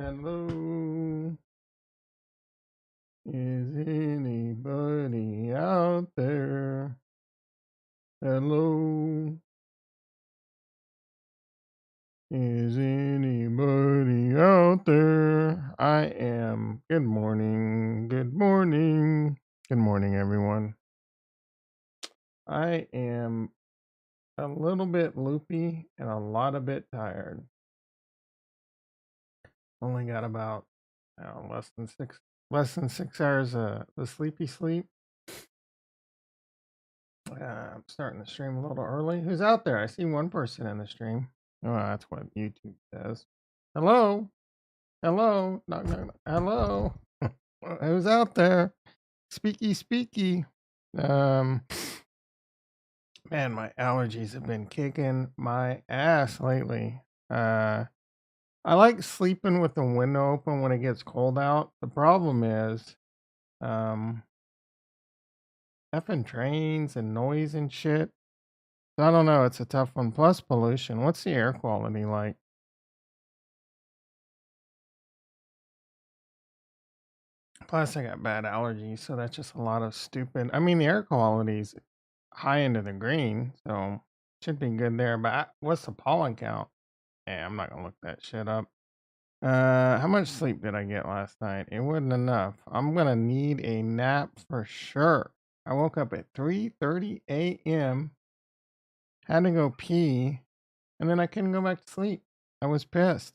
Hello, is anybody out there? Hello, is anybody out there? I am. Good morning, good morning, good morning, everyone. I am a little bit loopy and a lot a bit tired. Only got about less than 6 hours of sleepy sleep. I'm starting the stream a little early. Who's out there? I see one person in the stream. Oh, that's what YouTube says. Hello? Hello? Knock, knock, knock. Hello? Who's out there? Speaky, speaky. Um, Man, my allergies have been kicking my ass lately. I like sleeping with the window open when it gets cold out. The problem is, um, effing trains and noise and shit. I don't know. It's a tough one. Plus pollution. What's the air quality like? Plus, I got bad allergies, so that's just a lot of stupid. I mean, the air quality's high into the green, so should be good there. But what's the pollen count? Yeah, I'm not gonna look that shit up. How much sleep did I get last night? It wasn't enough. I'm gonna need a nap for sure. I woke up at 3:30 a.m. Had to go pee, and then I couldn't go back to sleep. I was pissed.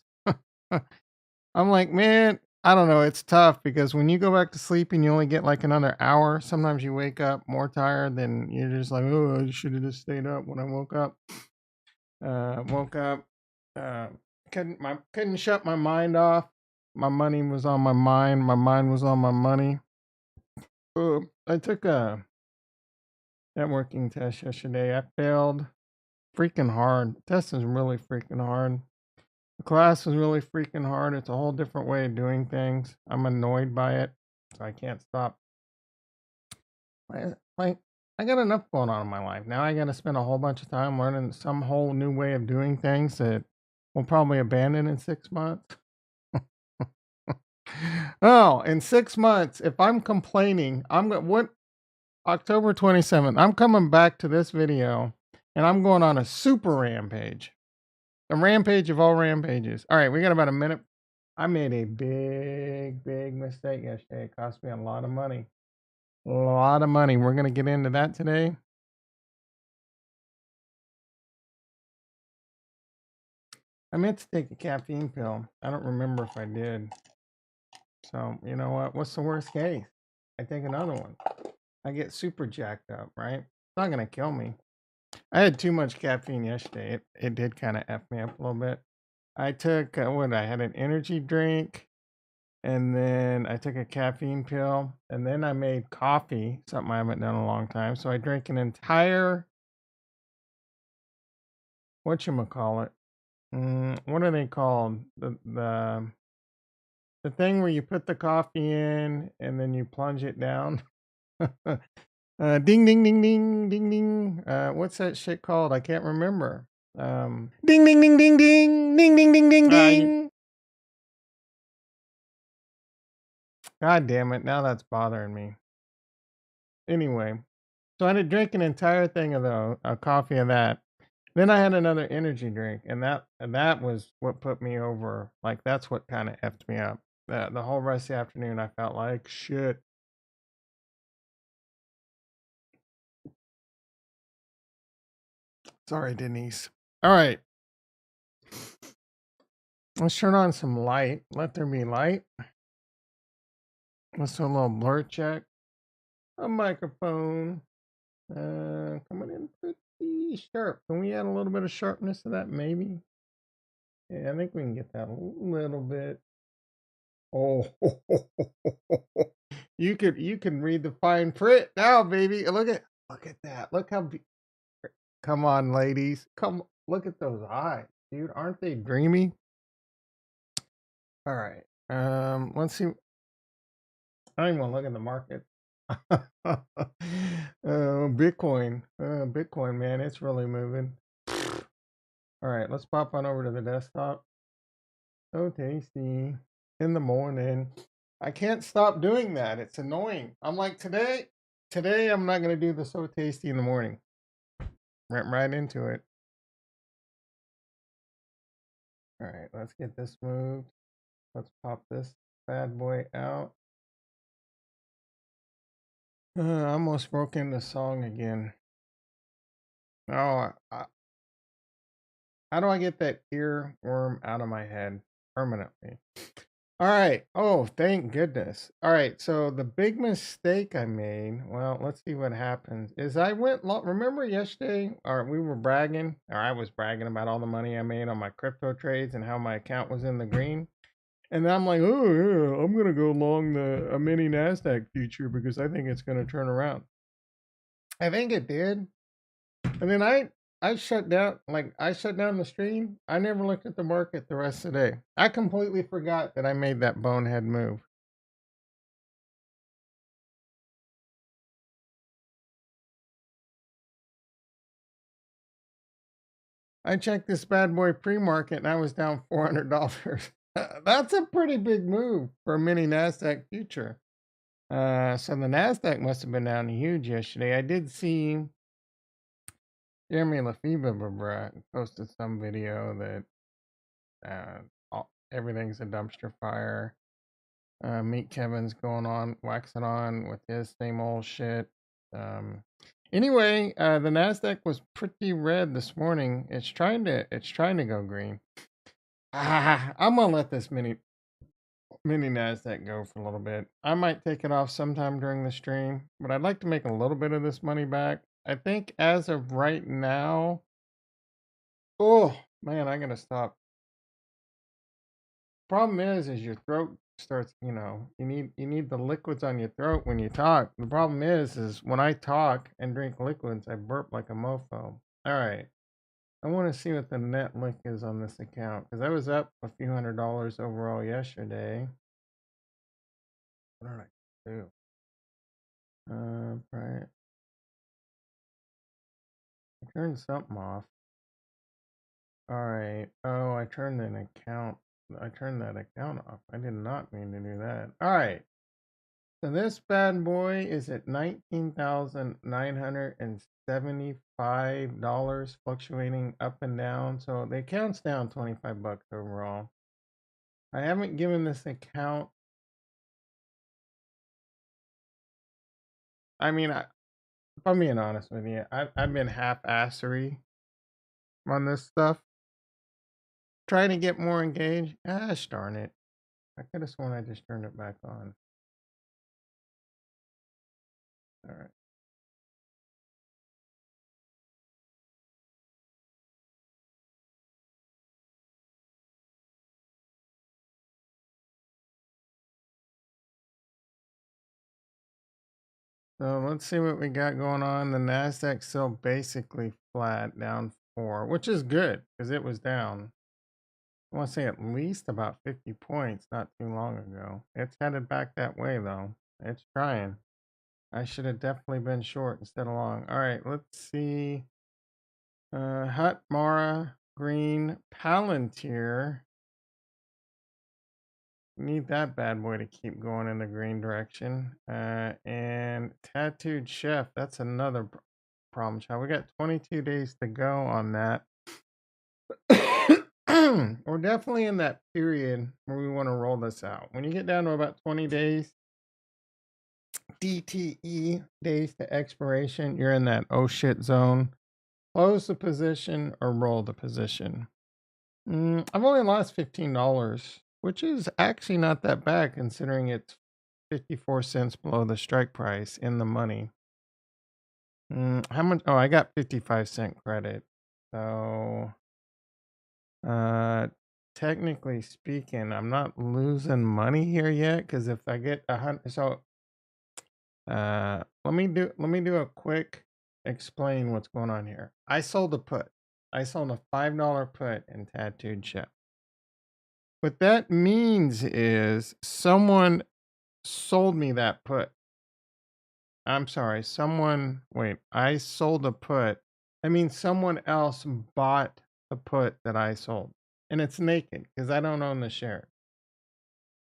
I'm like, man, I don't know. It's tough because when you go back to sleep and you only get like another hour, sometimes you wake up more tired than you're just like, oh, I should have just stayed up when I woke up. Woke up, uh, couldn't shut my mind off. My money was on my mind. My mind was on my money. I took a networking test yesterday. I failed freaking hard. The test is really freaking hard. The class is really freaking hard. It's a whole different way of doing things. I'm annoyed by it, so I can't stop. Like, I got enough going on in my life. Now I got to spend a whole bunch of time learning some whole new way of doing things that we'll probably abandon in 6 months. Oh, in 6 months, if I'm complaining, I'm going what October 27th, I'm coming back to this video and I'm going on a super rampage. A rampage of all rampages. All right, we got about a minute. I made a big mistake yesterday. It cost me a lot of money. A lot of money. We're going to get into that today. I meant to take a caffeine pill. I don't remember if I did. So, you know what? What's the worst case? I take another one. I get super jacked up, right? It's not going to kill me. I had too much caffeine yesterday. It did kind of F me up a little bit. I took, I had an energy drink. And then I took a caffeine pill, and then I made coffee, something I haven't done in a long time. So I drank an entire, whatchamacallit, what are they called? The thing where you put the coffee in and then you plunge it down. Ding, ding, ding, ding, ding, ding. What's that shit called? I can't remember. Ding, ding, ding, ding, ding, ding, ding, ding, ding, ding. God damn it! Now that's bothering me. Anyway, so I had to drink an entire thing of a coffee of that. Then I had another energy drink, and that was what put me over. Like that's what kind of effed me up. The whole rest of the afternoon, I felt like shit. Sorry, Denise. All right, let's turn on some light. Let there be light. Let's do a little blur check. A microphone. Coming in pretty sharp. Can we add a little bit of sharpness to that? Maybe. Yeah, I think we can get that a little bit. Oh, you can read the fine print now, baby. Look at that. Look how. Come on, ladies. Come look at those eyes, dude. Aren't they dreamy? All right. Let's see. I don't even want to look at the market. Bitcoin. Bitcoin, man, it's really moving. All right, let's pop on over to the desktop. So tasty. in the morning. I can't stop doing that. It's annoying. I'm like today I'm not gonna do the so tasty in the morning. Went right into it. All right, let's get this moved. Let's pop this bad boy out. I almost broke into song again. Oh, how do I get that earworm out of my head permanently? All right. Oh, thank goodness. All right. So the big mistake I made, well, let's see what happens, is I remember yesterday, or we were bragging, or I was bragging about all the money I made on my crypto trades and how my account was in the green. And then I'm like, oh, yeah, I'm going to go long a mini NASDAQ future because I think it's going to turn around. I think it did. And then I shut down the stream. I never looked at the market the rest of the day. I completely forgot that I made that bonehead move. I checked this bad boy pre-market and I was down $400. That's a pretty big move for a mini Nasdaq future. So the Nasdaq must have been down huge yesterday. I did see Jeremy Lefebvre posted some video that everything's a dumpster fire. Meet Kevin's going on, waxing on with his same old shit. Um, anyway, the Nasdaq was pretty red this morning. It's trying to go green. I'm gonna let this mini Nasdaq go for a little bit. I might take it off sometime during the stream, but I'd like to make a little bit of this money back. I think as of right now, oh man, I gotta stop. Problem is your throat starts, you need the liquids on your throat when you talk. The problem is when I talk and drink liquids, I burp like a mofo. All right. I want to see what the net lick is on this account because I was up a few $100s overall yesterday. What did I do? Right. I turned something off. All right. Oh, I turned that account off. I did not mean to do that. All right. So this bad boy is at $19,975, fluctuating up and down. So the account's down $25 overall. I haven't given this account. I mean, if I'm being honest with you, I've been half-assery on this stuff, trying to get more engaged. Darn it! I could have sworn I just turned it back on. All right. So let's see what we got going on. The Nasdaq's still basically flat, down 4, which is good because it was down. I want to say at least about 50 points not too long ago. It's headed back that way though. It's trying. I should have definitely been short instead of long. All right, let's see. Hut, Mara, Green, Palantir. Need that bad boy to keep going in the green direction. And Tattooed Chef. That's another problem child. We got 22 days to go on that. We're definitely in that period where we want to roll this out. When you get down to about 20 days, DTE, days to expiration, you're in that oh shit zone. Close the position or roll the position. I've only lost $15, which is actually not that bad considering it's 54 cents below the strike price in the money. How much? Oh, I got 55-cent credit. So, uh, technically speaking, I'm not losing money here yet because if I get 100, so let me do a quick explain what's going on here. I sold a put. I sold a $5 put in Tattooed Chef. What that means is someone sold me that put. I'm sorry, wait, I sold a put. I mean, someone else bought the put that I sold. And it's naked because I don't own the share.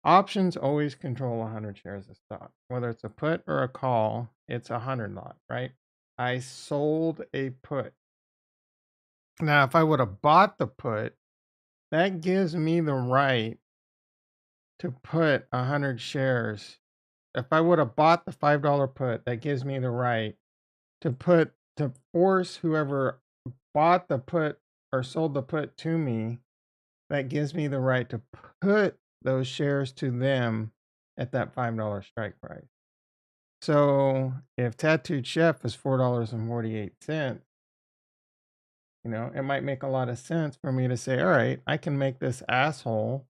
Options always control 100 shares of stock. Whether it's a put or a call, it's 100 lot, right? I sold a put. Now, if I would have bought the put, that gives me the right to put 100 shares. If I would have bought the $5 put, that gives me the right to force whoever bought the put or sold the put to me, that gives me the right to put those shares to them at that $5 strike price. So if Tattooed Chef is $4.48, it might make a lot of sense for me to say, all right, I can make this asshole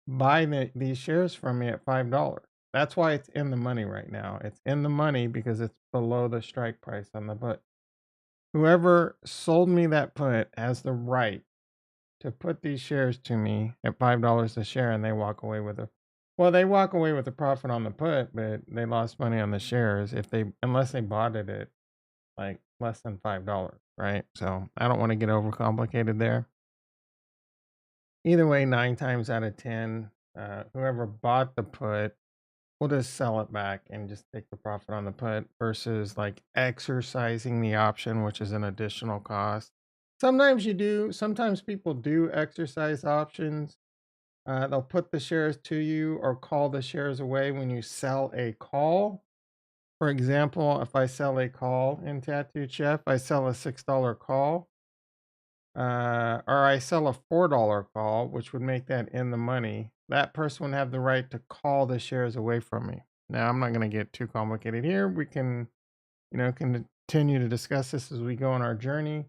buy these shares from me at $5. That's why it's in the money right now. It's in the money because it's below the strike price on the put. Whoever sold me that put has the right to put these shares to me at $5 a share, and they walk away with a well, they walk away with a profit on the put, but they lost money on the shares unless they bought it at like less than $5, right? So I don't want to get overcomplicated there. Either way, 9 times out of 10, whoever bought the put will just sell it back and just take the profit on the put versus like exercising the option, which is an additional cost. Sometimes people do exercise options. They'll put the shares to you or call the shares away when you sell a call. For example, if I sell a call in Tattooed Chef, I sell a $6 call, or I sell a $4 call, which would make that in the money. That person would have the right to call the shares away from me. Now, I'm not going to get too complicated here. We can, continue to discuss this as we go on our journey.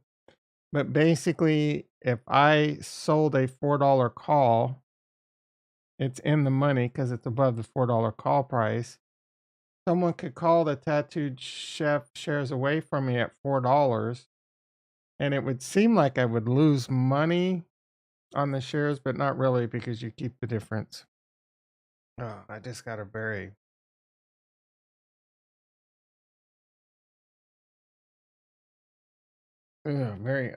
But basically, if I sold a $4 call, it's in the money because it's above the $4 call price. Someone could call the Tattooed Chef shares away from me at $4, and it would seem like I would lose money on the shares, but not really because you keep the difference. Oh, I just got a very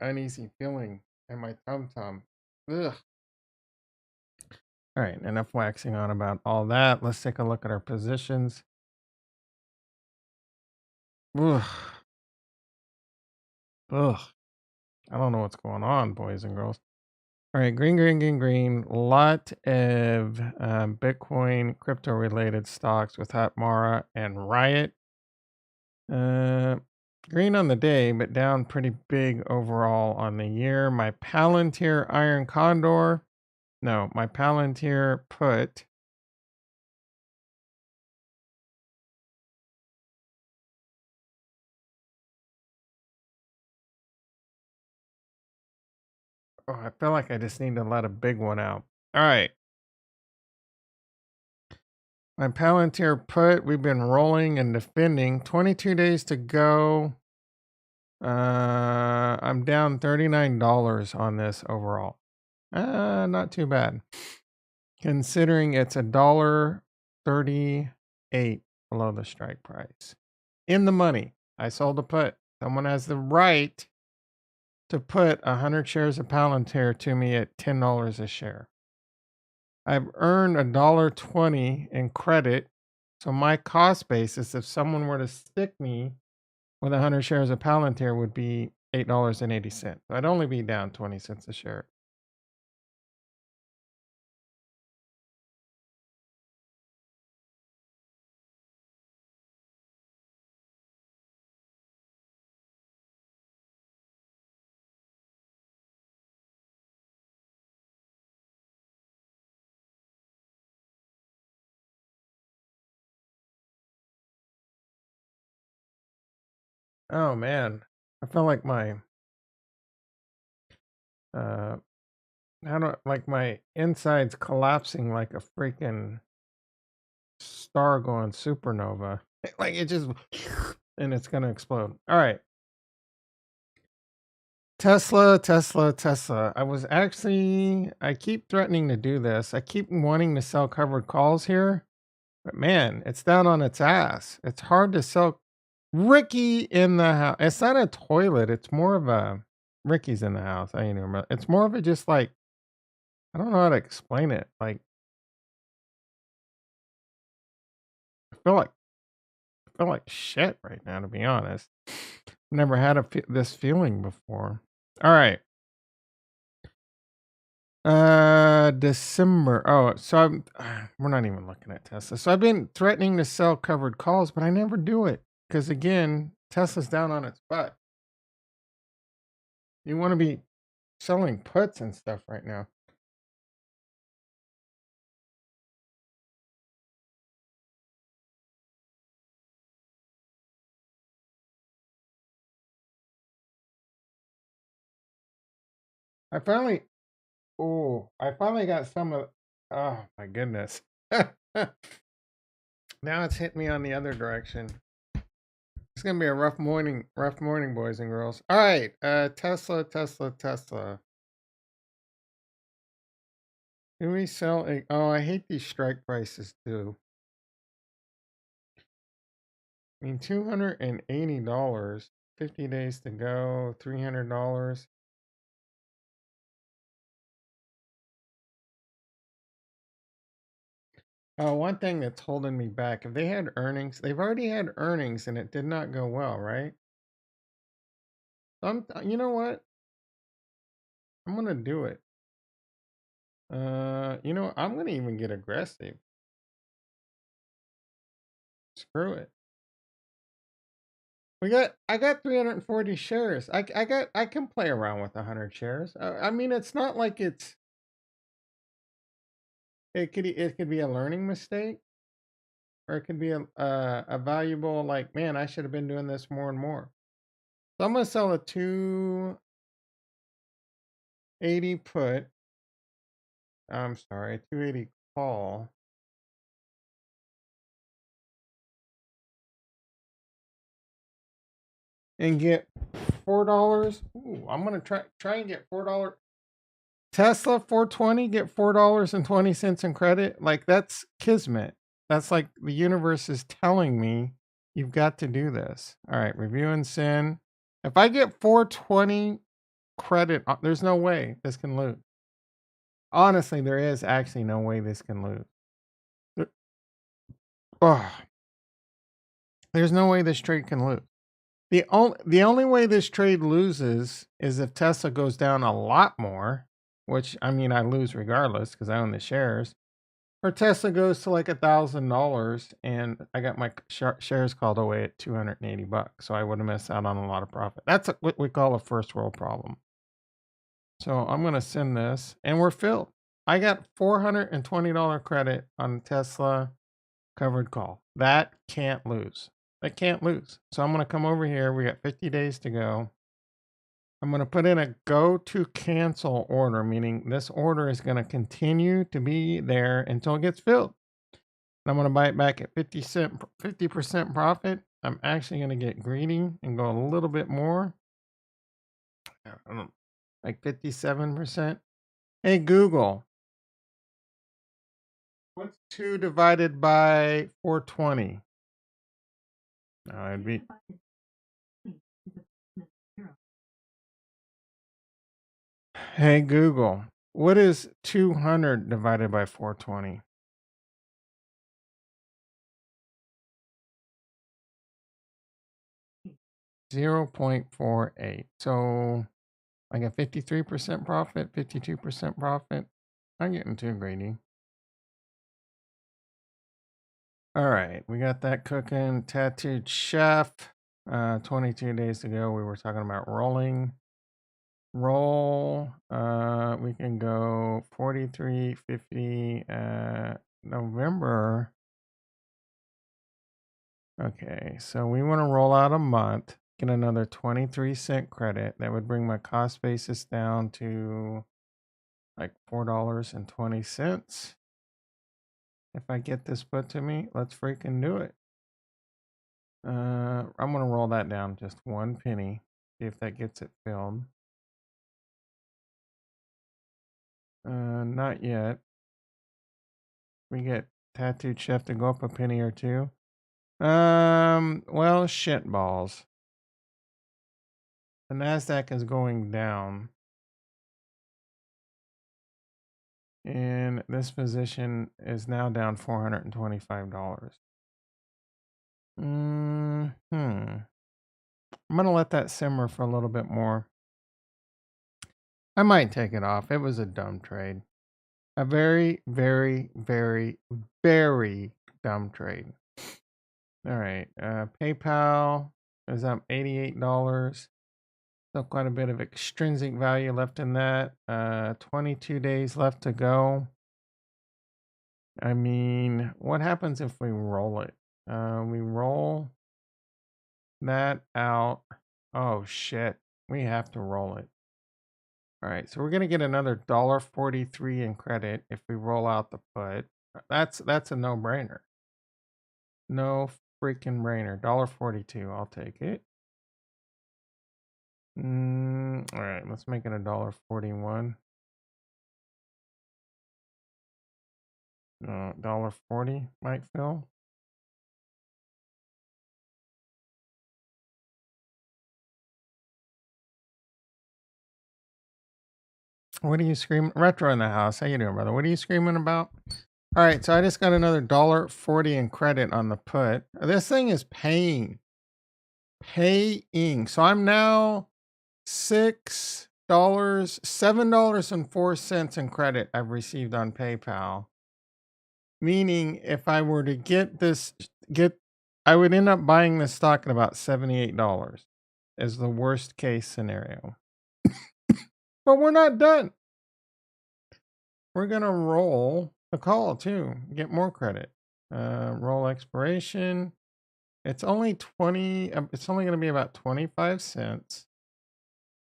uneasy feeling in my tum tum. Ugh. All right, enough waxing on about all that. Let's take a look at our positions. Ugh. Ugh. I don't know what's going on, boys and girls. All right, green, green, green, green. Lot of Bitcoin crypto related stocks with Hatmara and Riot. Uh, Green on the day, but down pretty big overall on the year. My Palantir Iron Condor. No, my Palantir put. Oh, I feel like I just need to let a big one out. All right. My Palantir put, we've been rolling and defending. 22 days to go. I'm down $39 on this overall. Not too bad. Considering it's $1.38 below the strike price. In the money. I sold a put. Someone has the right to put 100 shares of Palantir to me at $10 a share. I've earned $1.20 in credit. So my cost basis, if someone were to stick me with 100 shares of Palantir, would be $8.80. So I'd only be down 20 cents a share. Oh man, I feel like uh, I don't like my insides collapsing like a freaking star going supernova. Like it just and it's gonna explode. All right. Tesla, Tesla, Tesla. I keep threatening to do this. I keep wanting to sell covered calls here, but man, it's down on its ass. It's hard to sell Ricky in the house. It's not a toilet. It's more of a Ricky's in the house. I ain't even remember. It's more of a just like I don't know how to explain it. Like feel like shit right now, to be honest. Never had this feeling before. All right. December. Oh, so we're not even looking at Tesla. So I've been threatening to sell covered calls, but I never do it because again, Tesla's down on its butt. You want to be selling puts and stuff right now. I finally, I finally got some of. Oh my goodness! Now it's hit me on the other direction. It's gonna be a rough morning, boys and girls. All right, Tesla, Tesla, Tesla. Do we sell? Oh, I hate these strike prices too. I mean, $280, 50 days to go, $300. One thing that's holding me back, if they had earnings, they've already had earnings and it did not go well, right? You know what? I'm gonna do it. I'm gonna even get aggressive. Screw it. I got 340 shares. I can play around with 100 shares. I mean, it's not like it could be a learning mistake, or it could be a valuable, like, man, I should have been doing this more and more. So I'm gonna sell a 280 put. I'm sorry, 280 call. And get $4. Ooh, I'm gonna try and get $4. Tesla 420, get $4.20 in credit. Like, that's kismet. That's like the universe is telling me you've got to do this. All right, review and send. If I get 420 credit, there's no way this can lose. Honestly, there is actually no way this can lose. There- Oh, there's no way this trade can lose. The only way this trade loses is if Tesla goes down a lot more, which I mean I lose regardless because I own the shares. Or Tesla goes to like $1,000 and I got my shares called away at $280, so I would have missed out on a lot of profit. That's what we call a first world problem. So I'm gonna send this, and we're filled. I got $420 credit on Tesla covered call. That can't lose. That can't lose. So I'm gonna come over here. We got 50 days to go. I'm going to put in a go to cancel order, meaning this order is going to continue to be there until it gets filled. And I'm going to buy it back at 50% profit. I'm actually going to get greedy and go a little bit more. I don't know, like 57%. Hey, Google, what's 2 divided by 420? It'd be. Hey, Google, what is 200 divided by 420? 0.48. So I got 53% profit, 52% profit. I'm getting too greedy. All right, we got that cooking. Tattooed chef. 22 days ago, we were talking about rolling. Roll. We can go 43.50. November. Okay, so we want to roll out a month. Get another 23-cent credit. That would bring my cost basis down to like $4.20. If I get this put to me, let's freaking do it. I'm gonna roll that down just 1 penny. See if that gets it filled. Not yet. We get tattooed chef to go up a penny or two. Well, shit balls. The Nasdaq is going down. And this position is now down $425. I'm gonna let that simmer for a little bit more. I might take it off. It was a dumb trade. A very, very, very, very dumb trade. All right. PayPal is up $88. Still quite a bit of extrinsic value left in that. 22 days left to go. I mean, what happens if we roll it? We roll that out. Oh shit. We have to roll it. All right, so we're gonna get another $1.43 in credit if we roll out the put. That's a no-brainer. No freaking brainer. $1.42. I'll take it. All right, let's make it $1.41. $1.40 might fill. What are you screaming? Retro in the house. How you doing, brother? What are you screaming about? All right, so I just got another $1.40 in credit on the put. This thing is paying. So I'm now $7.04 in credit I've received on PayPal. Meaning if I were to I would end up buying this stock at about $78 as the worst case scenario. But we're not done. We're gonna roll the call too, get more credit. Roll expiration. It's only it's only gonna be about 25 cents,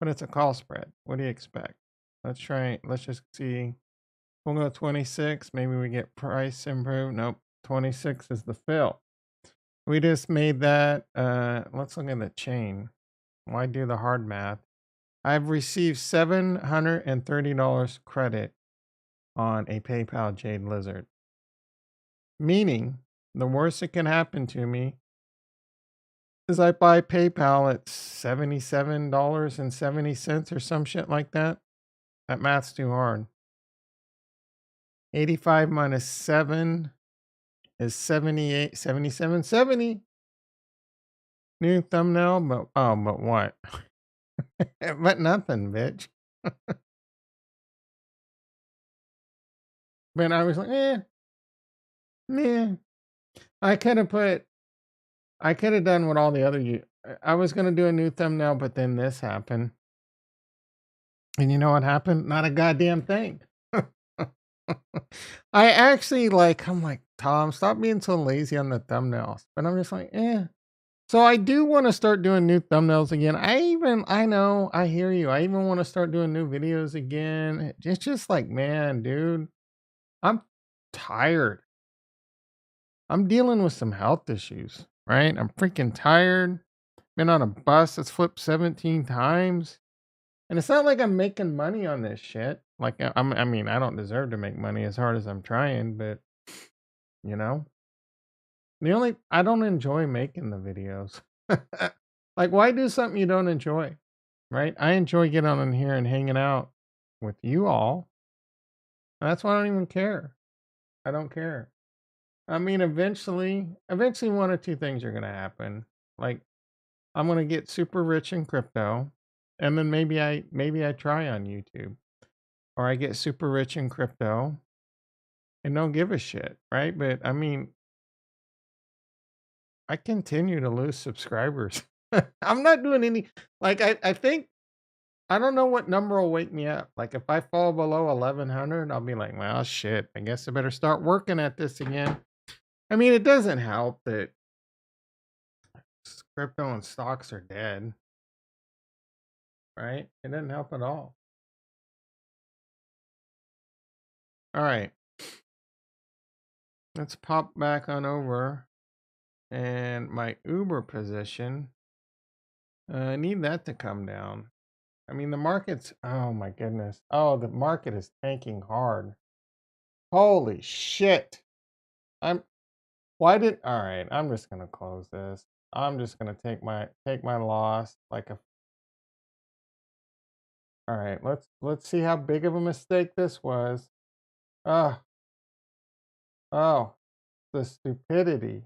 but it's a call spread. What do you expect? Let's just see. We'll go 26. Maybe we get price improved. Nope. 26 is the fill. We just made that. Let's look at the chain. Why do the hard math? I've received $730 credit on a PayPal Jade Lizard. Meaning, the worst that can happen to me is I buy PayPal at $77.70 or some shit like that. That math's too hard. 85 minus 7 is 78, 77, 70. New thumbnail, but what? But nothing, bitch. But I was like, nah. I could have done what all the other I was gonna do a new thumbnail, but then this happened. And you know what happened? Not a goddamn thing. I'm like, Tom, stop being so lazy on the thumbnails. But I'm just like, eh. So I do want to start doing new thumbnails again. I know, I hear you. I even want to start doing new videos again. It's just like, man, dude, I'm tired. I'm dealing with some health issues, right? I'm freaking tired. Been on a bus that's flipped 17 times. And it's not like I'm making money on this shit. Like, I mean, I don't deserve to make money as hard as I'm trying, but, you know, I don't enjoy making the videos. Like, why do something you don't enjoy? Right? I enjoy getting on in here and hanging out with you all. And that's why I don't even care. I don't care. I mean, eventually one or two things are going to happen. Like, I'm going to get super rich in crypto, and then maybe I try on YouTube, or I get super rich in crypto and don't give a shit, right? But I mean, I continue to lose subscribers. I'm not doing any like I think I don't know what number will wake me up. Like if I fall below 1100, I'll be like, well, shit. I guess I better start working at this again. I mean, it doesn't help that crypto and stocks are dead, right? It doesn't help at all. All right, let's pop back on over and my Uber position. I need that to come down. I mean, the market's, oh my goodness. Oh, the market is tanking hard. Holy shit. I'm, all right, I'm just going to close this. I'm just going to take my loss all right, let's see how big of a mistake this was. Oh, oh, the stupidity.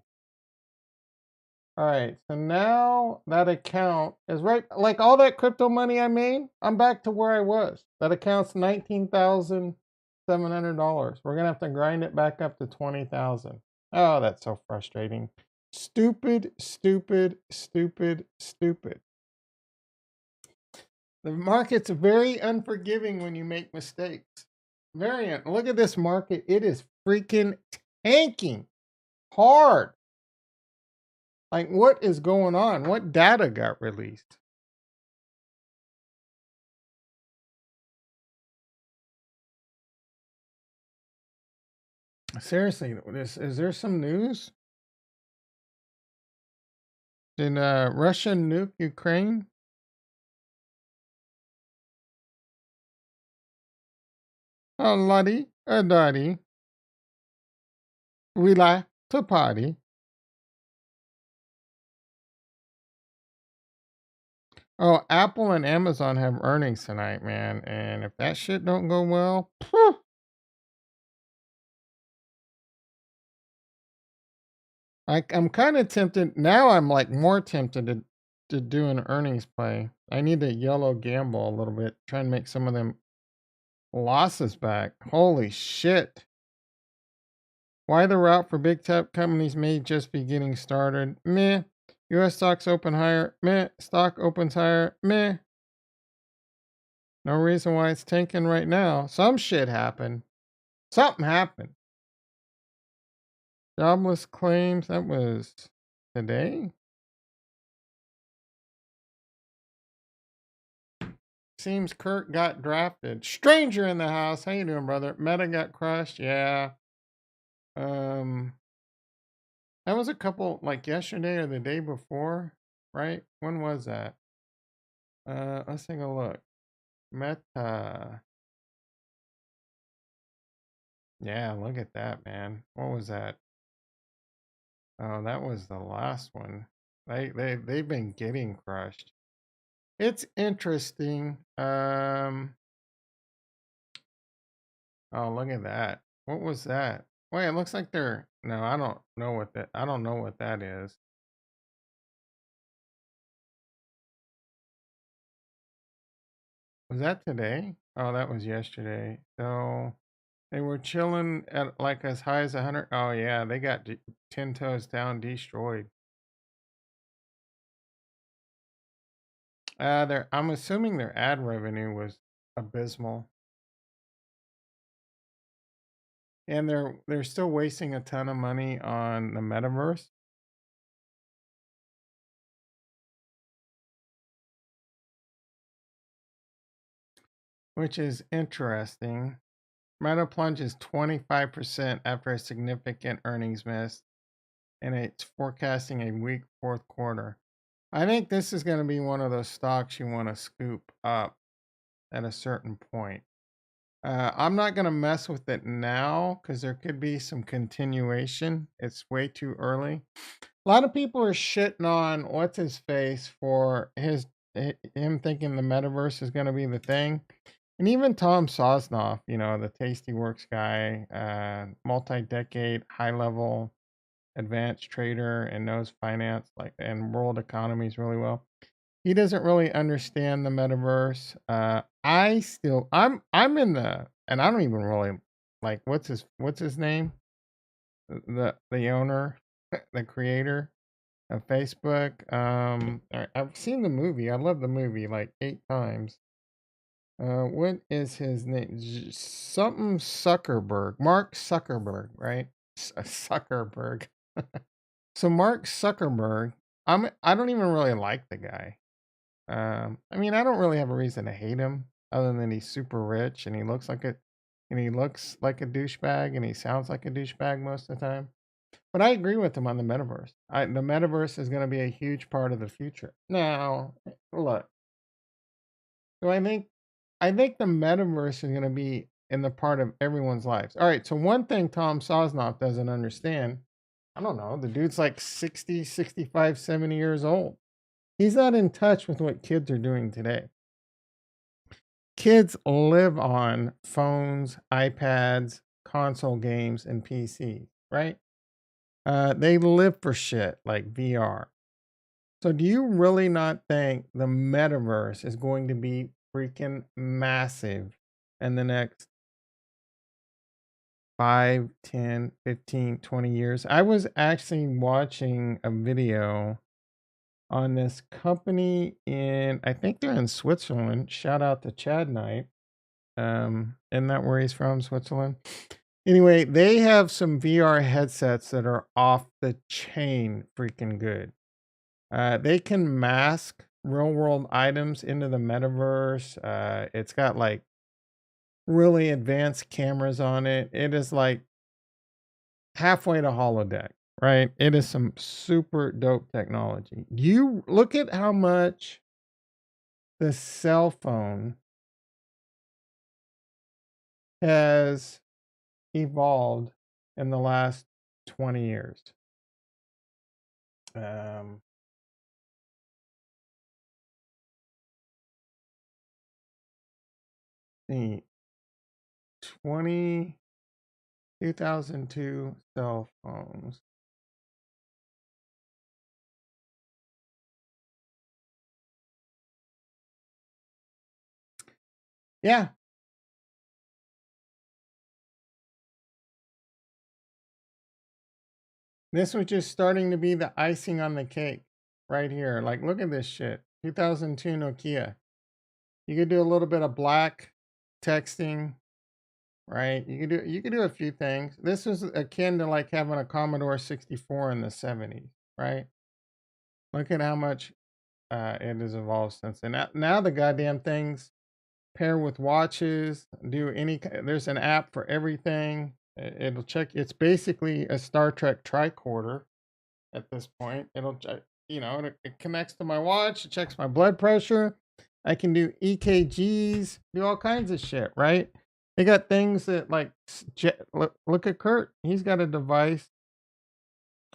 All right, so now that account is right, like all that crypto money I made, I'm back to where I was. That account's $19,700. We're gonna have to grind it back up to 20,000. Oh, that's so frustrating. Stupid, stupid, stupid, stupid. The market's very unforgiving when you make mistakes. Look at this market. It is freaking tanking hard. Like, what is going on? What data got released? Seriously, is there some news? Did Russia nuke Ukraine? Oh, Lottie, Dottie, we like to party. Oh, Apple and Amazon have earnings tonight, man. And if that shit don't go well, phew, I'm kind of tempted. Now I'm like more tempted to do an earnings play. I need to yellow gamble a little bit, try and make some of them losses back. Holy shit. Why the route for big tech companies may just be getting started. Meh. US stocks open higher. Meh. Stock opens higher. Meh. No reason why it's tanking right now. Some shit happened. Something happened. Jobless claims. That was today. Seems Kurt got drafted. Stranger in the house. How you doing, brother? Meta got crushed. Yeah. Um, that was a couple like yesterday or the day before, right? When was that? Let's take a look. Meta. Yeah, look at that, man. What was that? Oh, that was the last one. They've been getting crushed. It's interesting. Oh, look at that. What was that? Wait, it looks like they're no, I don't know what that is. Was that today? Oh, that was yesterday. So they were chilling at like as high as 100. Oh yeah, they got 10 toes down, destroyed. I'm assuming their ad revenue was abysmal. And they're still wasting a ton of money on the metaverse. Which is interesting. Meta plunges 25% after a significant earnings miss, and it's forecasting a weak fourth quarter. I think this is going to be one of those stocks you want to scoop up at a certain point. I'm not going to mess with it now because there could be some continuation. It's way too early. A lot of people are shitting on what's his face for him thinking the metaverse is going to be the thing. And even Tom Sosnoff, the Tasty Works guy, multi-decade, high-level, advanced trader, and knows finance like and world economies really well. He doesn't really understand the metaverse. I'm in the, and I don't even really like what's his name, the owner, the creator of Facebook. I've seen the movie. I love the movie like 8 times. What is his name? Something Zuckerberg. Mark Zuckerberg, right? Zuckerberg. So Mark Zuckerberg, I don't even really like the guy. I mean, I don't really have a reason to hate him other than he's super rich and he looks like a douchebag and he sounds like a douchebag most of the time. But I agree with him on the metaverse. The metaverse is going to be a huge part of the future. Now, look, so I think the metaverse is going to be in the part of everyone's lives. All right, so one thing Tom Sosnoff doesn't understand, I don't know, the dude's like 60, 65, 70 years old. He's not in touch with what kids are doing today. Kids live on phones, iPads, console games, and PCs, right? They live for shit like VR. So do you really not think the metaverse is going to be freaking massive in the next 5, 10, 15, 20 years? I was actually watching a video on this company in, I think they're in Switzerland. Shout out to Chad Knight. Isn't that where he's from, Switzerland? Anyway, they have some VR headsets that are off the chain freaking good. They can mask real world items into the metaverse. It's got like really advanced cameras on it. It is like halfway to holodeck, right? It is some super dope technology. You look at how much the cell phone has evolved in the last 20 years. Um, the 20 2002 cell phones. Yeah, this was just starting to be the icing on the cake right here. Like, look at this shit. 2002 Nokia. You could do a little bit of black texting, right? You could do a few things. This was akin to like having a Commodore 64 in the 70s, right? Look at how much it has evolved since then. Now the goddamn things pair with watches, do there's an app for everything. It'll check. It's basically a Star Trek tricorder at this point. It connects to my watch, it checks my blood pressure. I can do EKGs, do all kinds of shit, right? They got things that like look at Kurt. He's got a device,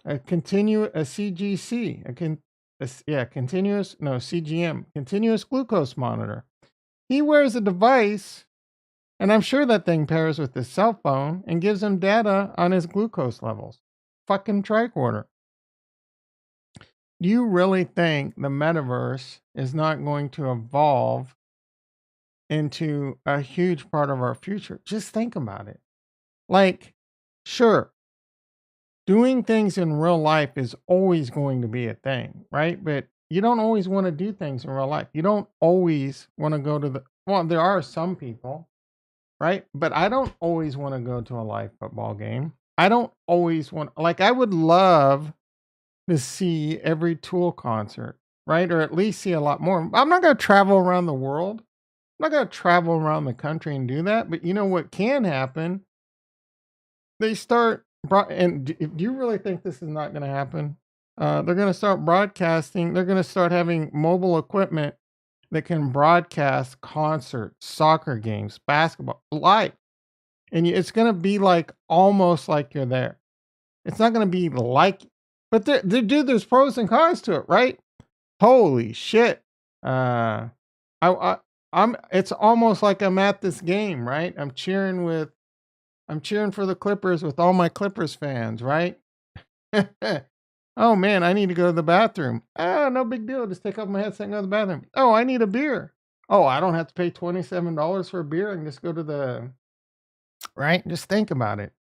a CGC, continuous no CGM, continuous glucose monitor. He wears a device, and I'm sure that thing pairs with his cell phone and gives him data on his glucose levels. Fucking tricorder. Do you really think the metaverse is not going to evolve into a huge part of our future? Just think about it. Like, sure, doing things in real life is always going to be a thing, right? But you don't always want to do things in real life. You don't always want to go to well, there are some people, right? But I don't always want to go to a live football game. I don't always want, like, I would love to see every Tool concert, right? Or at least see a lot more. I'm not going to travel around the world. I'm not going to travel around the country and do that. But you know what can happen? They start, and do you really think this is not going to happen? They're going to start broadcasting. They're going to start having mobile equipment that can broadcast concerts, soccer games, basketball live. And it's going to be like almost like you're there. It's not going to be like, but dude, there's pros and cons to it, right? Holy shit. Uh, I, it's almost like I'm at this game, right? I'm cheering for the Clippers with all my Clippers fans, right? Oh man, I need to go to the bathroom. Ah, no big deal. Just take off my headset and go to the bathroom. Oh, I need a beer. Oh, I don't have to pay $27 for a beer. I can just go to the right. Just think about it.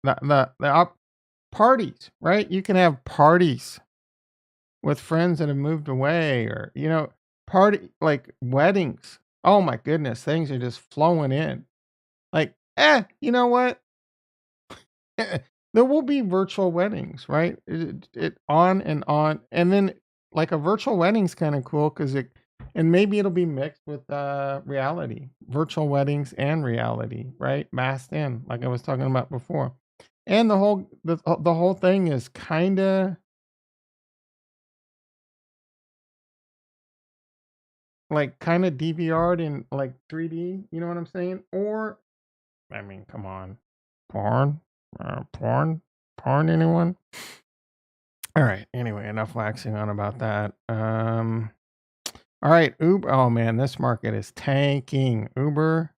Parties, right? You can have parties with friends that have moved away, or party like weddings. Oh my goodness, things are just flowing in. Like, you know what? There will be virtual weddings, right? It on and on, and then like a virtual wedding's kind of cool because and maybe it'll be mixed with reality, virtual weddings and reality, right? Masked in, like I was talking about before, and the whole thing is kind of DVR'd in like 3D. You know what I'm saying? Or I mean, come on, porn, porn, porn. Anyone? All right. Anyway, enough waxing on about that. All right, Uber. Oh man, this market is tanking. Uber,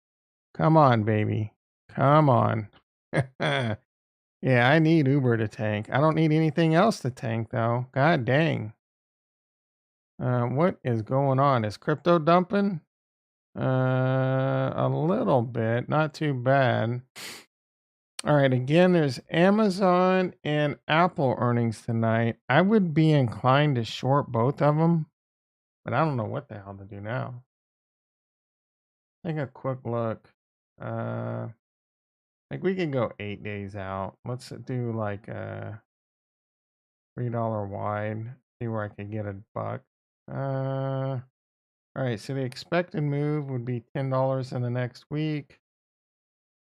come on, baby, come on. Yeah, I need Uber to tank. I don't need anything else to tank though. God dang. What is going on? Is crypto dumping? A little bit, not too bad. All right, again, there's Amazon and Apple earnings tonight. I would be inclined to short both of them, but I don't know what the hell to do now. Take a quick look. Uh, like we can go 8 days out. Let's do like a $3 wide. See where I could get a buck. All right. So the expected move would be $10 in the next week,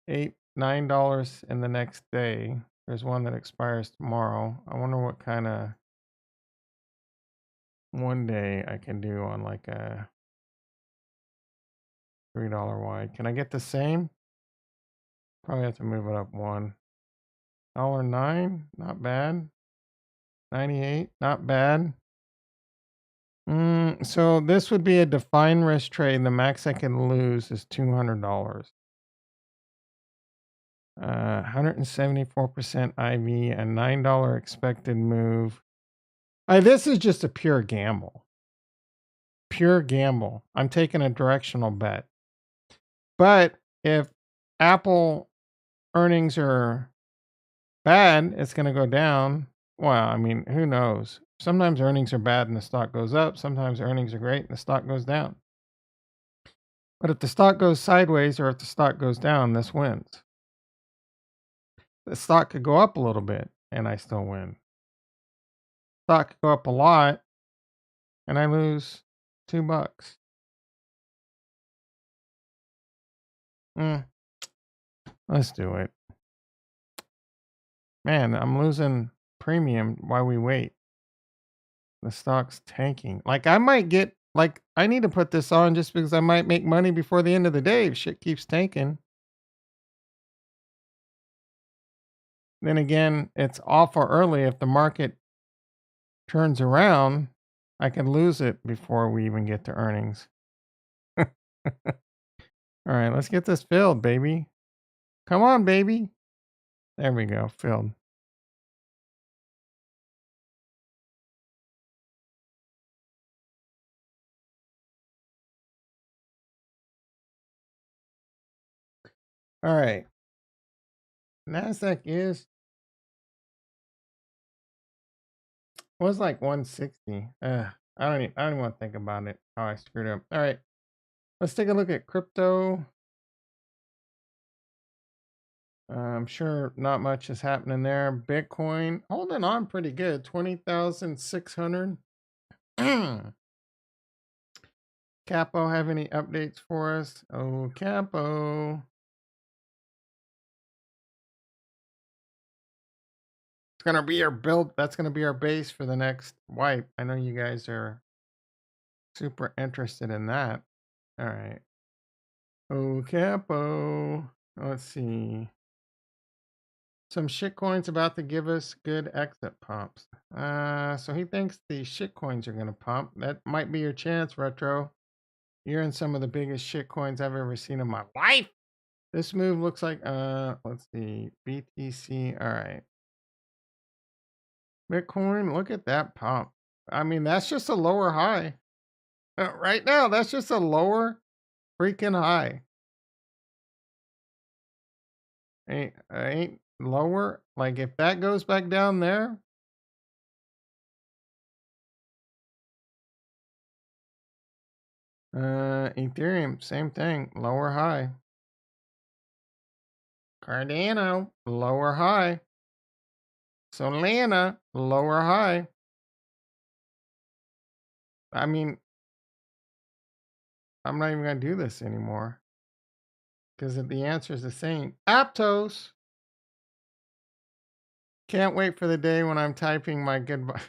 $9 in the next day. There's one that expires tomorrow. I wonder what kind of one day I can do on like a $3 wide. Can I get the same? Probably have to move it up one. $9, not bad. 98, not bad. So this would be a defined risk trade. The max I can lose is $200. 174% IV, a $9 expected move. This is just a pure gamble. Pure gamble. I'm taking a directional bet. But if Apple earnings are bad, it's going to go down. Well, I mean, who knows? Sometimes earnings are bad and the stock goes up. Sometimes earnings are great and the stock goes down. But if the stock goes sideways or if the stock goes down, this wins. The stock could go up a little bit and I still win. Stock could go up a lot and I lose $2. Let's do it. Man, I'm losing premium while we wait. The stock's tanking. Like I might get like I need to put this on just because I might make money before the end of the day if shit keeps tanking. Then again, it's awful early. If the market turns around, I can lose it before we even get to earnings. All right, let's get this filled, baby. Come on, baby. There we go, filled. All right. Nasdaq is was like 160. I don't even want to think about it. How I screwed up. All right. Let's take a look at crypto. I'm sure not much is happening there. Bitcoin holding on pretty good. 20,600. Capo have any updates for us? Oh, Capo. It's gonna be our build. That's gonna be our base for the next wipe. I know you guys are super interested in that. All right. Oh, Capo. Let's see. Some shitcoins about to give us good exit pumps. So he thinks the shitcoins are gonna pump. That might be your chance, Retro. You're in some of the biggest shitcoins I've ever seen in my life. This move looks like let's see. BTC. All right. Bitcoin, look at that pump. I mean, that's just a lower high. Right now, that's just a lower freaking high. Ain't lower. Like if that goes back down there, Ethereum, same thing, lower high. Cardano, lower high. Solana, lower high. I mean, I'm not even gonna do this anymore because the answer is the same. Aptos. Can't wait for the day when I'm typing my goodbye.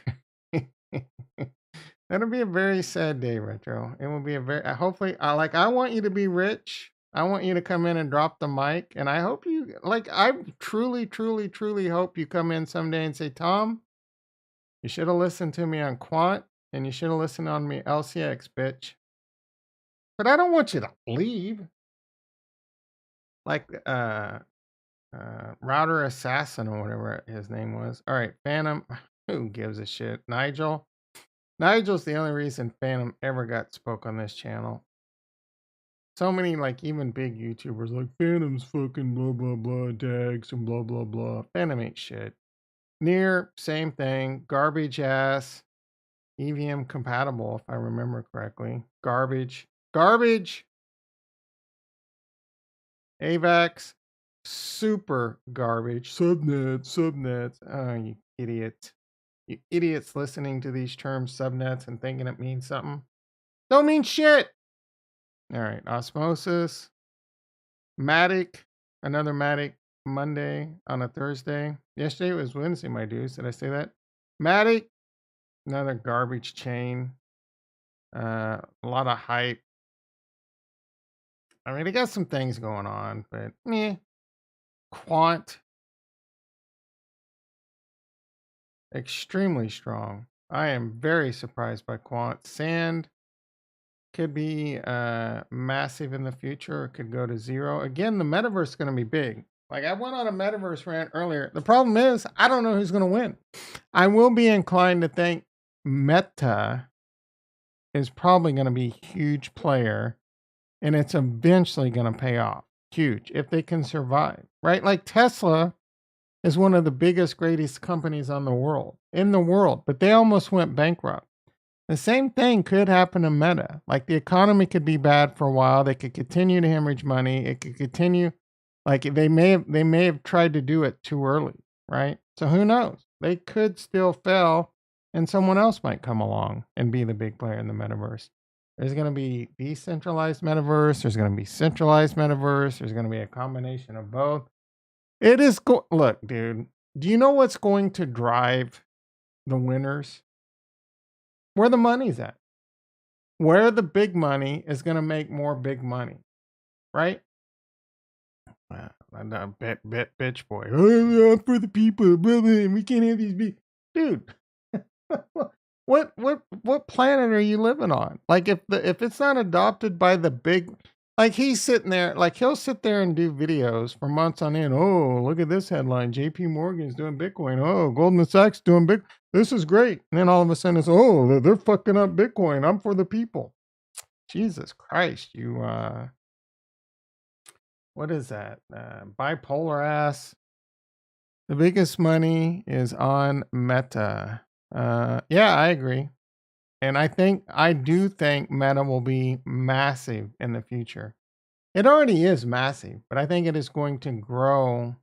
That'll be a very sad day, Retro. It will be a very hopefully I want you to be rich. I want you to come in and drop the mic. And I hope you like I truly, truly, truly hope you come in someday and say, Tom, you should have listened to me on Quant and you should have listened on me LCX, bitch. But I don't want you to leave. Like Router Assassin or whatever his name was. All right, Phantom. Who gives a shit? Nigel. Nigel's the only reason Phantom ever got spoke on this channel. So many, like, even big YouTubers, like, Phantom's fucking blah, blah, blah, Dags and blah, blah, blah. Phantom ain't shit. Near, same thing. Garbage ass. EVM compatible, if I remember correctly. Garbage. Garbage! AVAX. Super garbage. Subnets. Oh, you idiot. You idiots listening to these terms, subnets, and thinking it means something. Don't mean shit! Alright, Osmosis. Matic. Another Matic Monday on a Thursday. Yesterday was Wednesday, my dudes. Did I say that? Matic. Another garbage chain. A lot of hype. I mean, I got some things going on, but meh. Quant. Extremely strong. I am very surprised by Quant. Sand could be massive in the future. It could go to zero. Again, the metaverse is going to be big. Like, I went on a metaverse rant earlier. The problem is, I don't know who's going to win. I will be inclined to think Meta is probably going to be a huge player, and it's eventually going to pay off. Huge, if they can survive, right? Like Tesla is one of the biggest, greatest companies in the world, but they almost went bankrupt. The same thing could happen to Meta. Like, the economy could be bad for a while. They could continue to hemorrhage money. It could continue. Like, they may have tried to do it too early, right? So who knows? They could still fail, and someone else might come along and be the big player in the metaverse. There's going to be decentralized metaverse. There's going to be centralized metaverse. There's going to be a combination of both. It is look, dude. Do you know what's going to drive the winners? Where the money's at. Where the big money is going to make more big money, right? Bitch boy. Oh, for the people. We can't have these big. Dude, what planet are you living on? Like, if it's not adopted by the big, like, he's sitting there, like, he'll sit there and do videos for months on end. Oh, look at this headline. JP Morgan's doing Bitcoin. Oh, Goldman Sachs doing big. This is great. And then all of a sudden it's, oh, they're fucking up Bitcoin. I'm for the people. Jesus Christ, you what is that? Bipolar ass. The biggest money is on Meta. Yeah, I agree. And I do think Meta will be massive in the future. It already is massive, but I think it is going to grow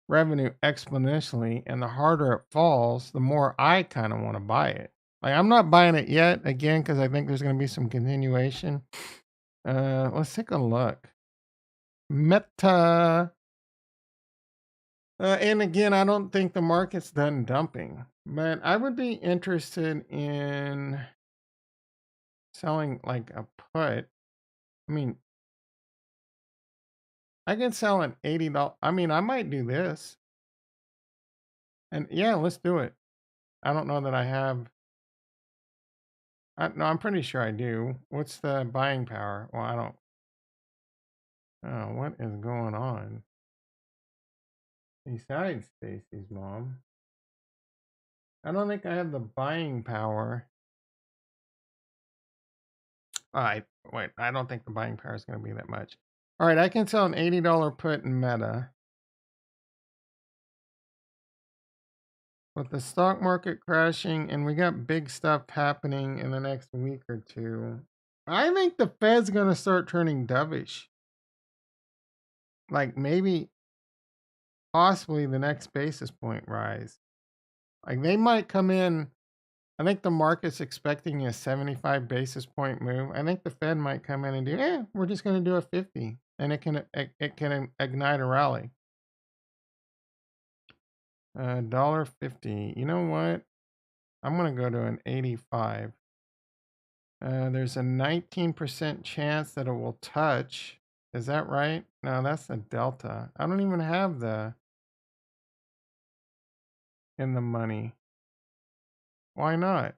revenue exponentially. And the harder it falls, the more I kind of want to buy it. Like, I'm not buying it yet, again, because I think there's going to be some continuation. Let's take a look. Meta. And again, I don't think the market's done dumping, but I would be interested in selling like a put. I mean, I can sell an $80. I mean, I might do this. And yeah, let's do it. I don't know that I have. No, I'm pretty sure I do. What's the buying power? Well, I don't. Oh, what is going on? Besides Stacy's mom, I don't think I have the buying power. I wait. I don't think the buying power is going to be that much. All right, I can sell an $80 put in Meta. With the stock market crashing and we got big stuff happening in the next week or two, I think the Fed's going to start turning dovish. Like, maybe, possibly the next basis point rise. Like, they might come in. I think the market's expecting a 75 basis point move. I think the Fed might come in and do, we're just going to do a 50, and it can ignite a rally. $1.50. You know what? I'm gonna go to an 85. There's a 19% chance that it will touch. Is that right? No, that's the delta. I don't even have the in the money. Why not?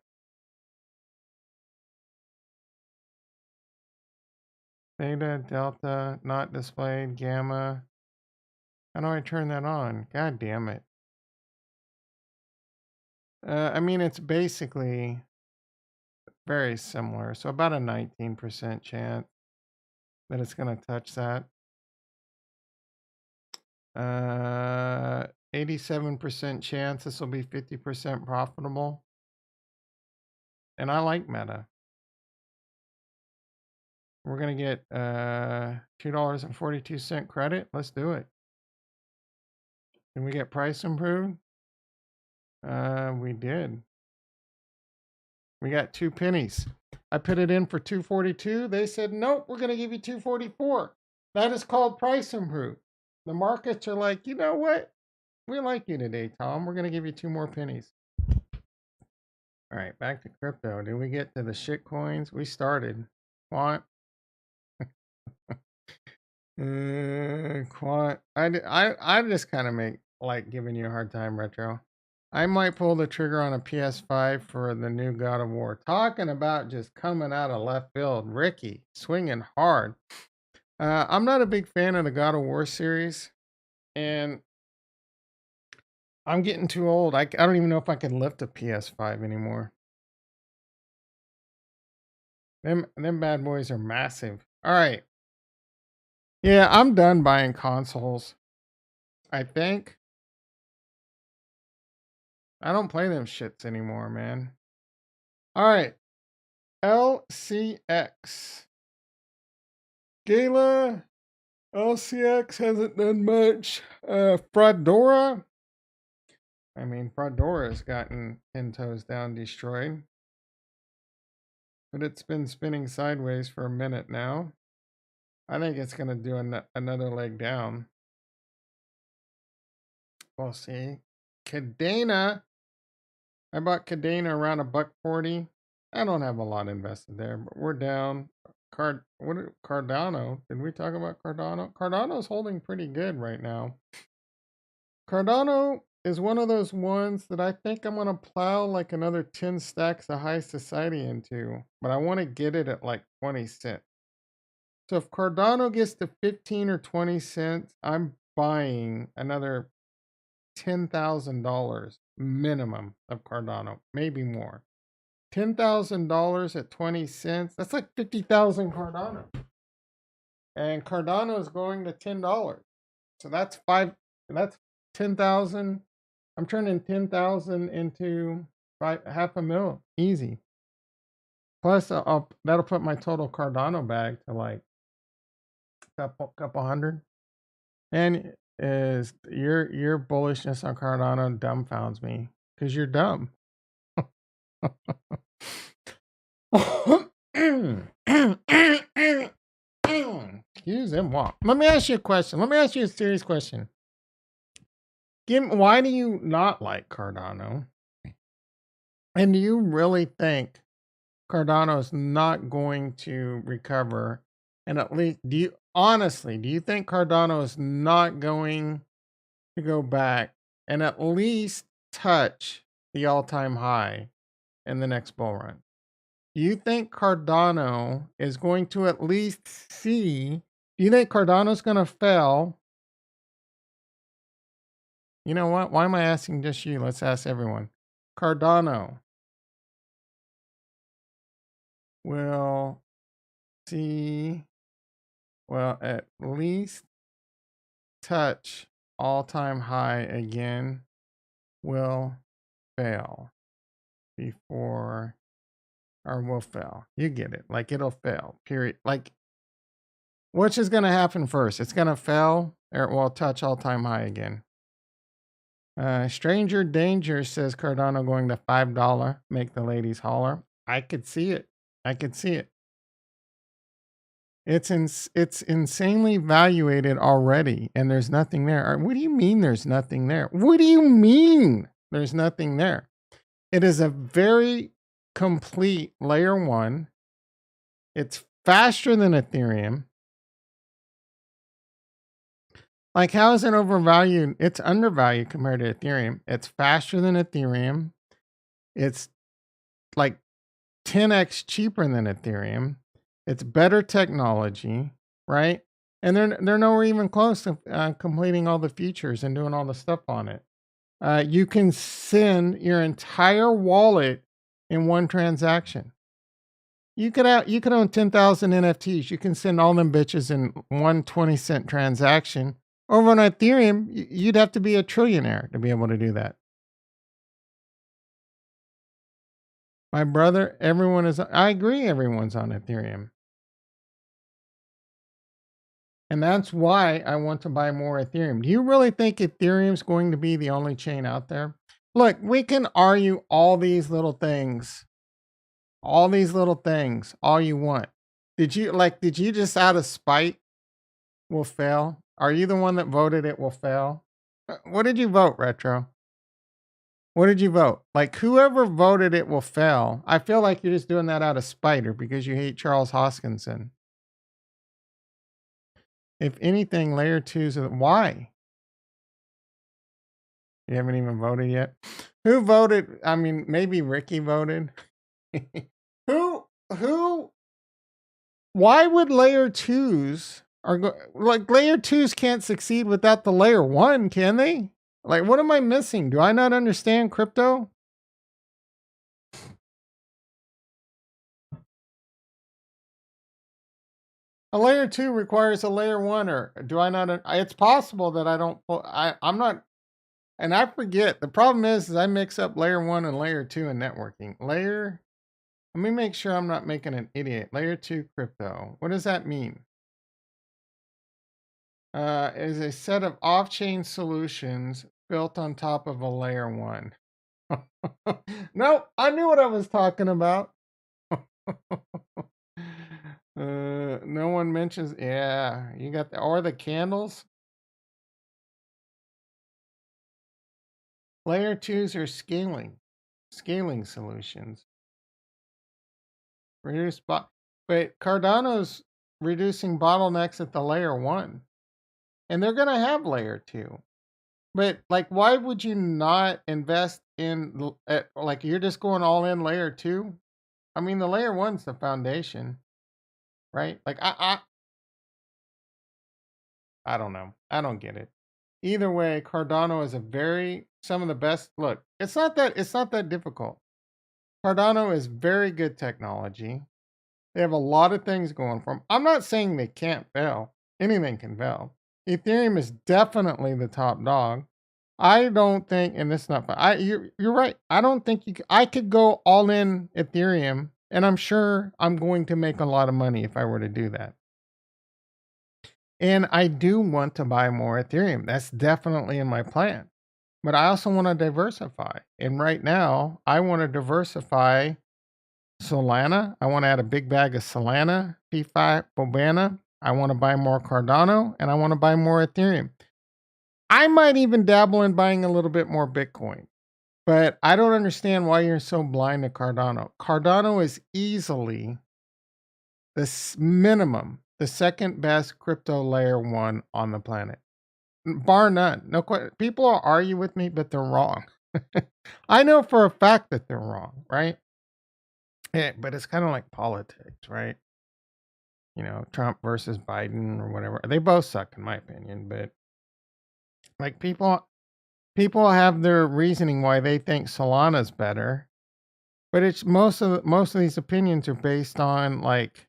Theta, delta, not displayed, gamma. How do I turn that on? God damn it. I mean, it's basically very similar. So about a 19% chance that it's going to touch that. 87% chance this will be 50% profitable. And I like Meta. We're going to get $2.42 credit. Let's do it. Can we get price improved? We did. We got 2 pennies. I put it in for 242. They said, nope, we're going to give you 244. That is called price improved. The markets are like, you know what? We like you today, Tom. We're going to give you 2 more pennies. All right, back to crypto. Did we get to the shit coins? We started. Quant. Quant. I just kind of make like giving you a hard time, Retro. I might pull the trigger on a PS5 for the new God of War. Talking about just coming out of left field. Ricky, swinging hard. I'm not a big fan of the God of War series. And I'm getting too old. I don't even know if I can lift a PS5 anymore. Them bad boys are massive. All right. Yeah, I'm done buying consoles. I think. I don't play them shits anymore, man. All right. LCX. Gala. LCX hasn't done much. Fraudora. I mean, Fraudora's gotten 10 toes down destroyed. But it's been spinning sideways for a minute now. I think it's going to do another leg down. We'll see. Cadena. I bought Cadena around $1.40. I don't have a lot invested there, but we're down. Cardano. Did we talk about Cardano? Cardano's holding pretty good right now. Cardano is one of those ones that I think I'm going to plow like another 10 stacks of high society into, but I want to get it at like 20 cents. So if Cardano gets to 15 or 20 cents, I'm buying another $10,000 minimum of Cardano, maybe more. $10,000 at 20 cents, that's like 50,000 Cardano. And Cardano is going to $10. So that's 10,000. I'm turning 10,000 into half a mil, easy. Plus, that'll put my total Cardano bag to like couple hundred. And is your bullishness on Cardano dumbfounds me because you're dumb. Excuse him. Walk. Let me ask you a question. Let me ask you a serious question. Why do you not like Cardano? And do you really think Cardano is not going to recover? And at least, do you think Cardano is not going to go back and at least touch the all-time high in the next bull run? Do you think Cardano is going to at least see? Do you think Cardano's going to fail? You know what? Why am I asking just you? Let's ask everyone. Cardano will see, well, at least touch all-time high again, will fail before, or will fail. You get it. Like it'll fail, period. Like, which is going to happen first? It's going to fail or it will touch all-time high again. Stranger Danger says Cardano going to $5. Make the ladies holler. I could see it. I could see it. It's insanely valuated already, and there's nothing there. What do you mean there's nothing there? What do you mean there's nothing there? It is a very complete layer 1. It's faster than Ethereum. Like, how is it overvalued? It's undervalued compared to Ethereum. It's faster than Ethereum. It's like 10x cheaper than Ethereum. It's better technology, right? And they're nowhere even close to completing all the features and doing all the stuff on it. You can send your entire wallet in one transaction. You could own 10,000 NFTs. You can send all them bitches in one 20-cent transaction. Over on Ethereum, you'd have to be a trillionaire to be able to do that. My brother, everyone is, I agree, everyone's on Ethereum. And that's why I want to buy more Ethereum. Do you really think Ethereum's going to be the only chain out there? Look, we can argue all these little things, all you want. Did you just out of spite will fail? Are you the one that voted it will fail? What did you vote, Retro? What did you vote? Like, whoever voted it will fail. I feel like you're just doing that out of spite or because you hate Charles Hoskinson. If anything, layer twos are why? You haven't even voted yet. Who voted? I mean, maybe Ricky voted. Who why would layer twos like layer twos can't succeed without the layer one, can they? Like, what am I missing? Do I not understand crypto? A layer two requires a layer one, or do I not? It's possible that I don't. I'm not, and I forget. The problem is I mix up layer one and layer two in networking. Let me make sure I'm not making an idiot. Layer two crypto. What does that mean? Is a set of off-chain solutions built on top of a layer one. Nope, I knew what I was talking about. No one mentions. Yeah, you got the candles. Layer twos are scaling solutions. But Cardano's reducing bottlenecks at the layer one, and they're gonna have layer two. But like, why would you not invest in like you're just going all in layer two? I mean, the layer one's the foundation, right? Like I don't know. I don't get it. Either way, Cardano is some of the best. Look, it's not that difficult. Cardano is very good technology. They have a lot of things going for them. I'm not saying they can't fail. Anything can fail. Ethereum is definitely the top dog. I don't think, and this is not. You're right. I don't think I could go all in Ethereum, and I'm sure I'm going to make a lot of money if I were to do that. And I do want to buy more Ethereum. That's definitely in my plan. But I also want to diversify. And right now, I want to diversify Solana. I want to add a big bag of Solana, DeFi, Bobana. I want to buy more Cardano, and I want to buy more Ethereum. I might even dabble in buying a little bit more Bitcoin. But I don't understand why you're so blind to Cardano. Cardano is easily the second best crypto layer one on the planet, bar none. No question. People will argue with me, but they're wrong. I know for a fact that they're wrong, right? But it's kind of like politics, right? You know, Trump versus Biden or whatever. They both suck, in my opinion. But like people have their reasoning why they think Solana's better. But it's most of these opinions are based on like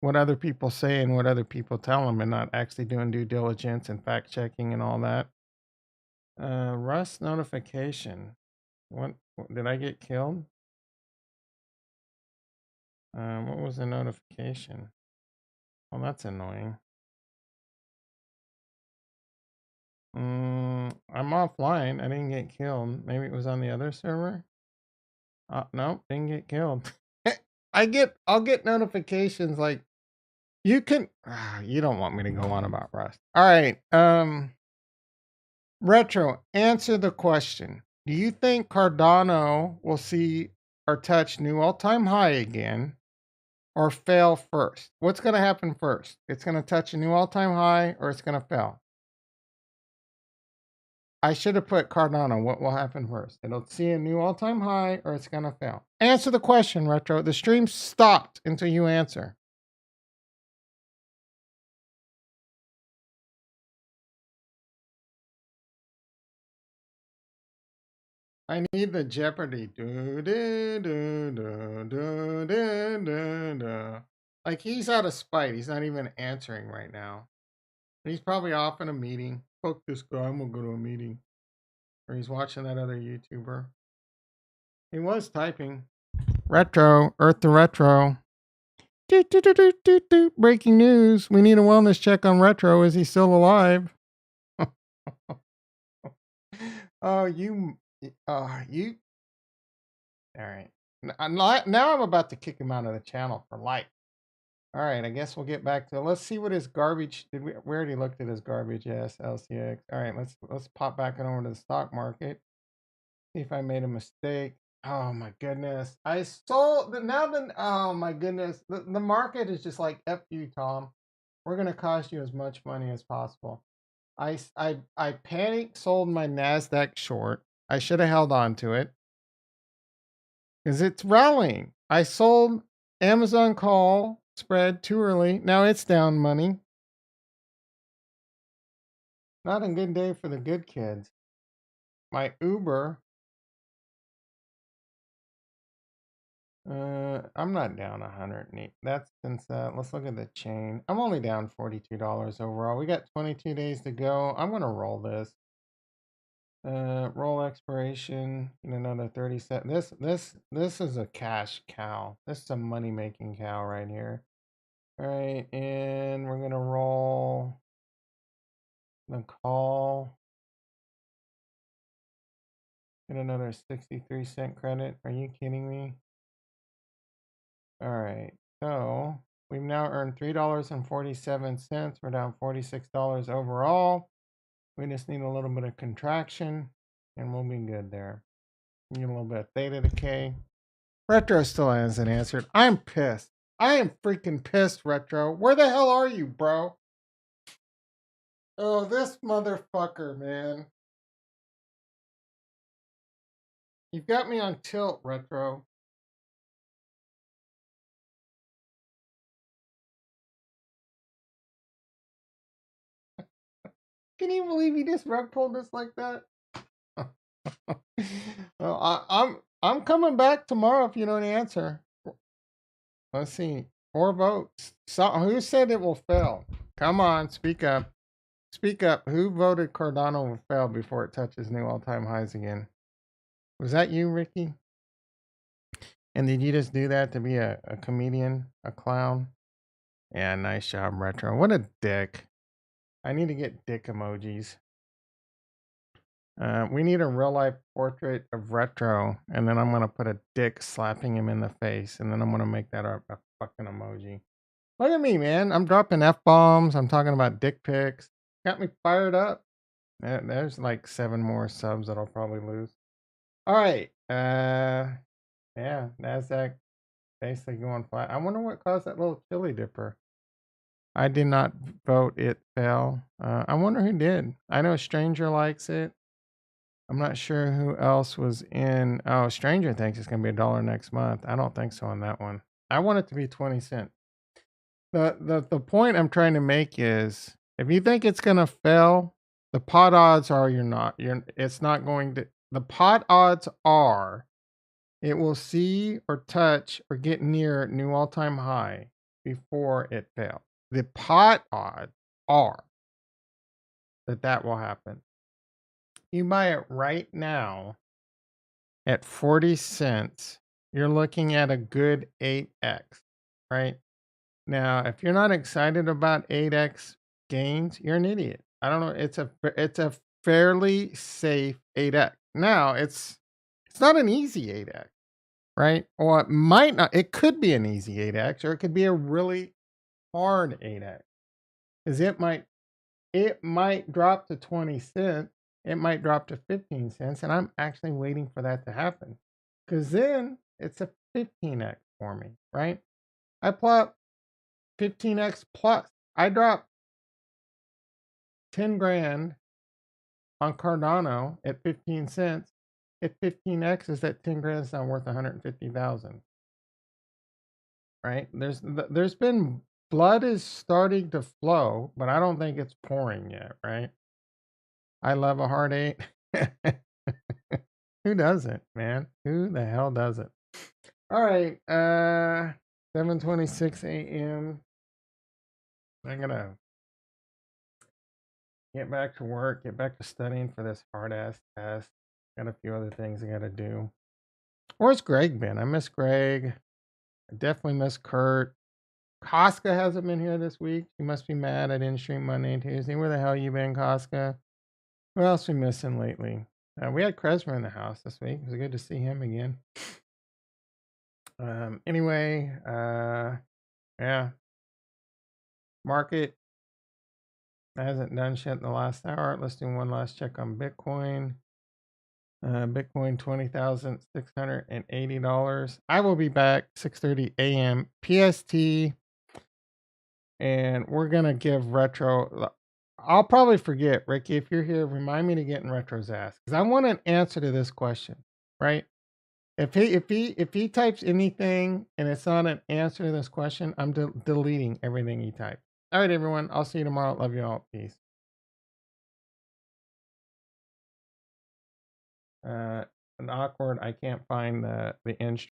what other people say and what other people tell them, and not actually doing due diligence and fact checking and all that. Rust notification. What did I get killed? What was the notification? Well, that's annoying. I'm offline. I didn't get killed. Maybe it was on the other server. Nope, didn't get killed. I'll get notifications like you can. You don't want me to go on about Rust. All right. Retro, answer the question. Do you think Cardano will see or touch new all-time high again, or fail first? What's going to happen first? It's going to touch a new all-time high, or it's going to fail? I should have put Cardano. What will happen first? It'll see a new all-time high, or it's going to fail. Answer the question, Retro. The stream stopped until you answer. I need the Jeopardy. Do, do, do, do, do, do, do, do. Like he's out of spite. He's not even answering right now. He's probably off in a meeting. Fuck this guy. I'm gonna go to a meeting. Or he's watching that other YouTuber. He was typing. Retro. Earth to retro. Do, do, do, do, do, do. Breaking news. We need a wellness check on Retro. Is he still alive? Oh, you. You. All right. Now I'm about to kick him out of the channel for life. All right, I guess we'll get back to. Let's see what his garbage. We already looked at his garbage? Yes, LCX. All right, let's pop back on over to the stock market. See if I made a mistake. Oh my goodness! I sold now. Oh my goodness! The market is just like F you, Tom. We're gonna cost you as much money as possible. I panicked, sold my Nasdaq short. I should have held on to it because it's rallying. I sold Amazon call spread too early. Now it's down money. Not a good day for the good kids. My Uber. I'm not down 108. That's since let's look at the chain. I'm only down $42 overall. We got 22 days to go. I'm gonna roll this. Roll expiration in another 30 seconds. This is a cash cow. This is a money making cow right here. All right, and we're gonna roll the call. Get another 63-cent credit. Are you kidding me? All right, so we've now earned $3.47. We're down $46 overall. We just need a little bit of contraction, and we'll be good there. Need a little bit of theta decay. Retro still hasn't answered. I'm pissed. I am freaking pissed, Retro. Where the hell are you, bro? Oh, this motherfucker, man. You've got me on tilt, Retro. Can you believe he just rug pulled us like that? Well, I'm coming back tomorrow if you don't answer. Let's see. 4 votes. So, who said it will fail? Come on, speak up. Speak up. Who voted Cardano will fail before it touches new all-time highs again? Was that you, Ricky? And did you just do that to be a comedian, a clown? Yeah, nice job, Retro. What a dick. I need to get dick emojis. We need a real life portrait of Retro, and then I'm gonna put a dick slapping him in the face, and then I'm gonna make that a fucking emoji. Look at me, man. I'm dropping F bombs. I'm talking about dick pics. Got me fired up. There's like 7 more subs that I'll probably lose. All right. Yeah, Nasdaq basically going flat. I wonder what caused that little chili dipper. I did not vote it fell. I wonder who did. I know Stranger likes it. I'm not sure who else was in. Oh, Stranger thinks it's going to be $1 next month. I don't think so on that one. I want it to be 20 cents. The point I'm trying to make is if you think it's going to fail, the pot odds are it's not going to. The pot odds are it will see or touch or get near new all-time high before it fails. The pot odds are that will happen. You buy it right now at 40 cents. You're looking at a good 8x, right? Now, if you're not excited about 8x gains, you're an idiot. I don't know. It's a fairly safe 8x. Now, it's not an easy 8x, right? Or it might not. It could be an easy 8x, or it could be a really hard 8x, because it might drop to 20 cents. It might drop to 15 cents, and I'm actually waiting for that to happen, because then it's a 15x for me, right? I plot 15x plus. I dropped 10 grand on Cardano at 15 cents. At 15x is that 10 grand is now worth 150,000. Right? There's been blood is starting to flow, but I don't think it's pouring yet, right? I love a hard 8. Who doesn't, man? Who the hell doesn't? All right, 7:26 a.m. I'm gonna get back to work, get back to studying for this hard ass test. Got a few other things I gotta do. Where's Greg been? I miss Greg. I definitely miss Kurt. Casca hasn't been here this week. He must be mad I didn't stream Monday and Tuesday. Where the hell you been, Casca? What else we missing lately? We had Trezor in the house this week. It was good to see him again. Anyway, yeah. Market hasn't done shit in the last hour. Let's do one last check on Bitcoin. Bitcoin $20,680. I will be back 6:30 a.m. PST, and we're gonna give retro. I'll probably forget, Ricky. If you're here, remind me to get in Retro's ass because I want an answer to this question, right? If he types anything and it's not an answer to this question, I'm deleting everything he typed. All right, everyone. I'll see you tomorrow. Love you all. Peace. An awkward. I can't find the inch.